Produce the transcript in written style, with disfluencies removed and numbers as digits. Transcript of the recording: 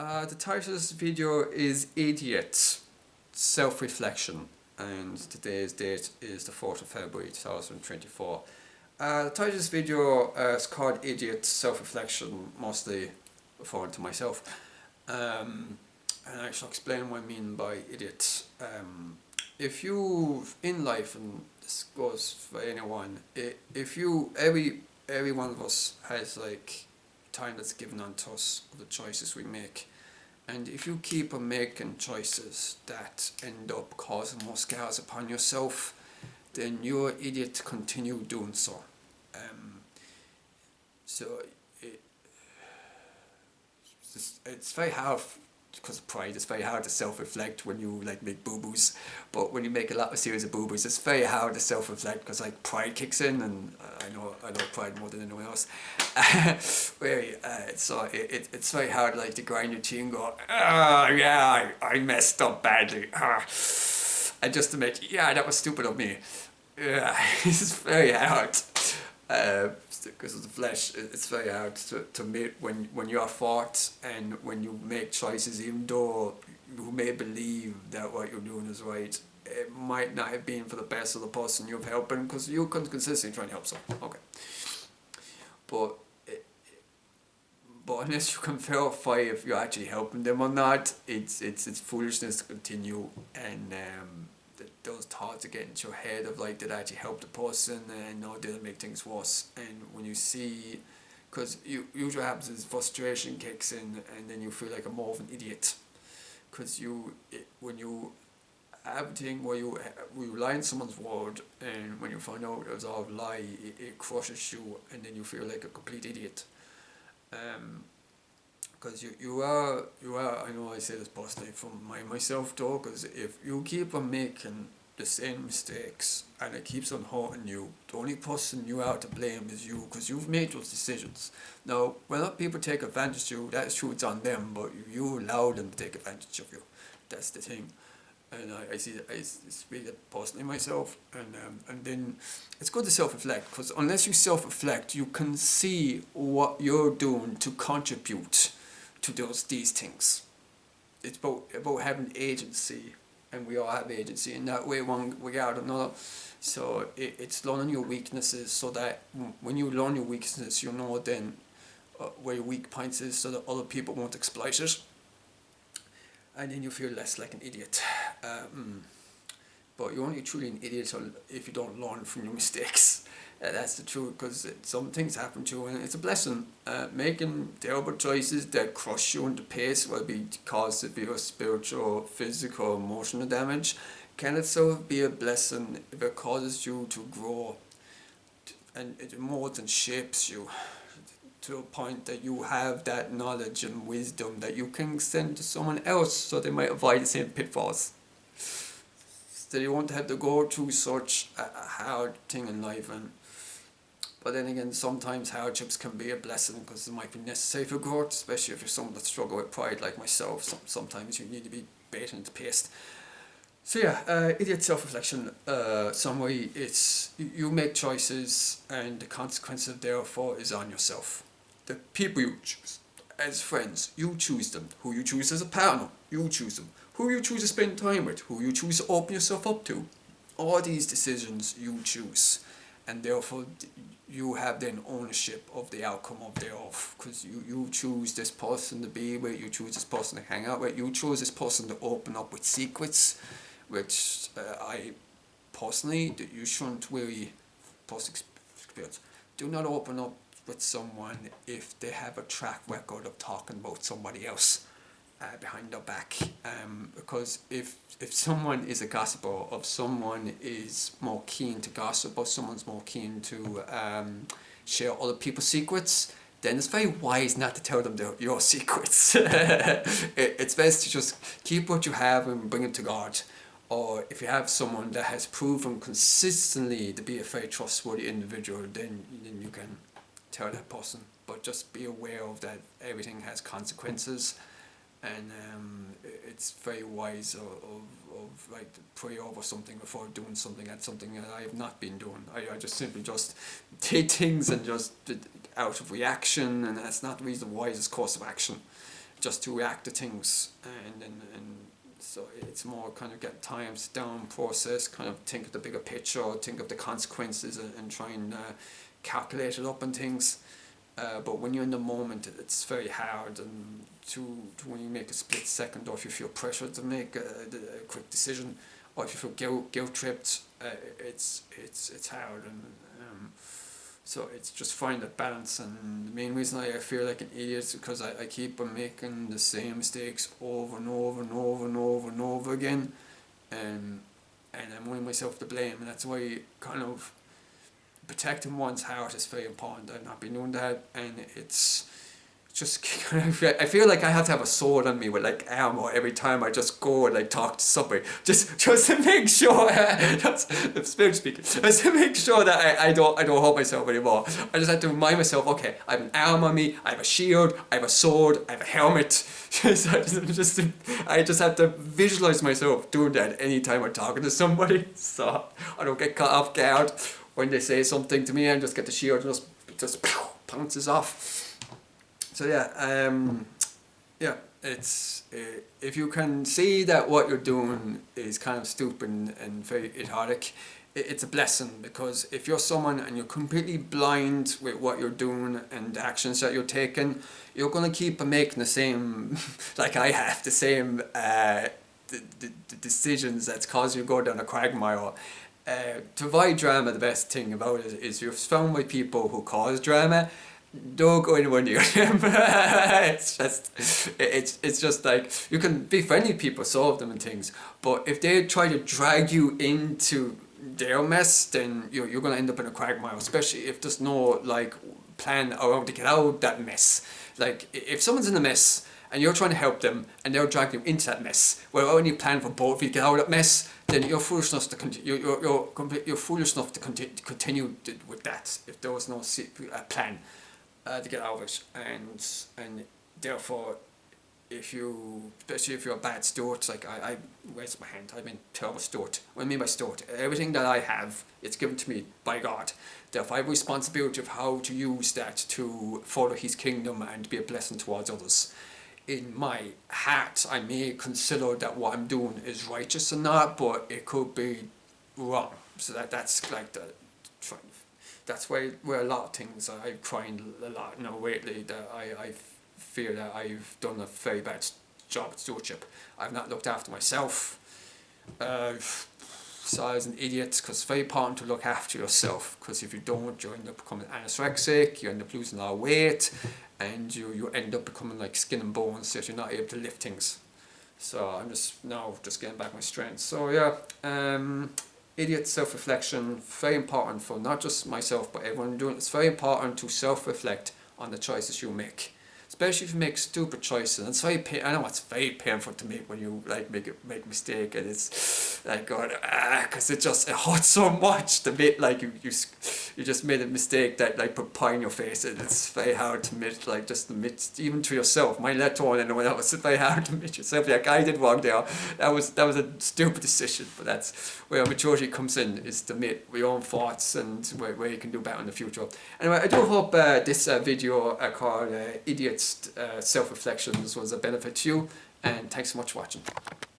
The title of this video is Idiot Self-Reflection, and today's date is the 4th of February 2024. The title of this video is called Idiot Self-Reflection, mostly referring to myself. And I shall explain what I mean by idiot. If you, in life, and this goes for anyone, every one of us has like time that's given unto us of the choices we make. And if you keep on making choices that end up causing more scars upon yourself, then you're an idiot to continue doing so. So it's very hard, because of pride, it's very hard to self-reflect when you like make boo-boos. But when you make a lot of series of boo-boos, it's very hard to self-reflect because like pride kicks in, and I know pride more than anyone else. It's very hard like to grind your teeth and go, yeah, I messed up badly. And just to make, yeah, that was stupid of me. Yeah, it's very hard. Because of the flesh, it's very hard to make when you're fought and when you make choices, even though you may believe that what you're doing is right, it might not have been for the best of the person you've helping, because you're consistently trying to help someone. Okay, but unless you can verify if you're actually helping them or not, it's foolishness to continue. And those thoughts that get into your head of like, did I actually help the person, and no, did it make things worse? And when you see, because usually what happens is frustration kicks in, and then you feel like more of an idiot, because when you have a thing where you rely on someone's word, and when you find out it was all a lie, it crushes you, and then you feel like a complete idiot. Because you are, I know I say this personally from myself though, because if you keep on making the same mistakes and it keeps on hurting you, the only person you are to blame is you, because you've made those decisions. Now, when other people take advantage of you, that's true, it's on them, but you allow them to take advantage of you. That's the thing. And I speak it personally myself, and then it's good to self-reflect, because unless you self-reflect, you can see what you're doing to contribute to these things. It's about having agency, and we all have agency in that way, one regard or another. So it's learning your weaknesses, so that when you learn your weaknesses, you know then where your weak points is, so that other people won't exploit it. And then you feel less like an idiot. But you're only truly an idiot if you don't learn from your mistakes. That's the truth, because some things happen to you, and it's a blessing. Making terrible choices that crush you into pace, will be cause severe spiritual, physical, emotional damage, can itself be a blessing if it causes you to grow, and it molds and shapes you to a point that you have that knowledge and wisdom that you can send to someone else, so they might avoid the same pitfalls. So you won't have to go through such a hard thing in life. But then again, sometimes hardships can be a blessing, because it might be necessary for growth, especially if you're someone that struggles with pride like myself. Sometimes you need to be baited into paste. So yeah, idiot self-reflection summary, it's you make choices, and the consequence therefore is on yourself. The people you choose as friends, you choose them. Who you choose as a partner, you choose them. Who you choose to spend time with, who you choose to open yourself up to. All these decisions you choose, and therefore you have then ownership of the outcome of thereof, because you choose this person to be with, you choose this person to hang out with, you choose this person to open up with secrets, which I personally, you shouldn't really, post experience, do not open up with someone if they have a track record of talking about somebody else behind their back, because if someone is a gossiper, or if someone is more keen to gossip, or someone's more keen to share other people's secrets, then it's very wise not to tell them your secrets. It's best to just keep what you have and bring it to God. Or if you have someone that has proven consistently to be a very trustworthy individual, then you can tell that person. But just be aware of that everything has consequences, and it's very wise of like to pray over something before doing something. That's something that I have not been doing. I just simply just did things and just did out of reaction, and that's not really the wisest course of action. just to react to things, and so it's more kind of get time, sit down, process, kind of think of the bigger picture, think of the consequences, and try and calculate it up and things. But when you're in the moment, it's very hard, and to when you make a split second, or if you feel pressure to make a quick decision, or if you feel guilt tripped, it's hard, and so it's just finding that balance. And the main reason I feel like an idiot is because I keep on making the same mistakes over and over and over and over and over again, and I'm only myself to blame, and that's why kind of protecting one's heart is very important. I've not been doing that, and it's just kind of, I feel like I have to have a sword on me with like ammo every time I just go and like talk to somebody, just to make sure that's spirit speaking, just to make sure that I don't hurt myself anymore. I just have to remind myself, okay, I have an arm on me, I have a shield, I have a sword, I have a helmet. So I just have to visualize myself doing that anytime I'm talking to somebody, so I don't get caught off guard when they say something to me, and just get the shield and just pounces off. So yeah, it's if you can see that what you're doing is kind of stupid and very idiotic, it's a blessing, because if you're someone and you're completely blind with what you're doing and the actions that you're taking, you're going to keep making the same, like I have, the same the decisions that's causing you to go down a quagmire. To avoid drama, the best thing about it is you're surrounded by people who cause drama. Don't go anywhere near them. it's just like, you can be friendly with people, solve them and things, but if they try to drag you into their mess, then you're going to end up in a quagmire, especially if there's no like plan around to get out of that mess. Like if someone's in a mess and you're trying to help them and they're dragging you into that mess without any plan for both of you to get out of that mess, then you're foolish enough to you're foolish enough to continue with that if there was no plan to get out of it. And therefore, especially if you're a bad steward, like I raise my hand, I've been a terrible steward. What I mean by steward, everything that I have, it's given to me by God. Therefore I have responsibility of how to use that to further His kingdom and be a blessing towards others. In my heart, I may consider that what I'm doing is righteous or not, but it could be wrong. So that's like that's where a lot of things I've cried a lot lately, that I fear that I've done a very bad job at stewardship. I've not looked after myself. So I was an idiot, because it's very important to look after yourself, because if you don't, you end up becoming anorexic, you end up losing a lot of weight, and you end up becoming like skin and bones if you're not able to lift things. So I'm just getting back my strength. So yeah, idiot self-reflection, very important for not just myself but everyone doing it. It's very important to self-reflect on the choices you make, especially if you make stupid choices. And it's I know it's very painful to make when you like make a mistake, and it's like going because it hurts so much to admit like you just made a mistake that like put pie in your face, and it's very hard to admit, like just admit even to yourself, mind let alone anyone else. It's very hard to admit yourself, like I did wrong there, that was a stupid decision. But that's where maturity comes in, is to admit your own thoughts and where you can do better in the future. Anyway, I do hope this video called Idiots Self-Reflections was a benefit to you, and thanks so much for watching.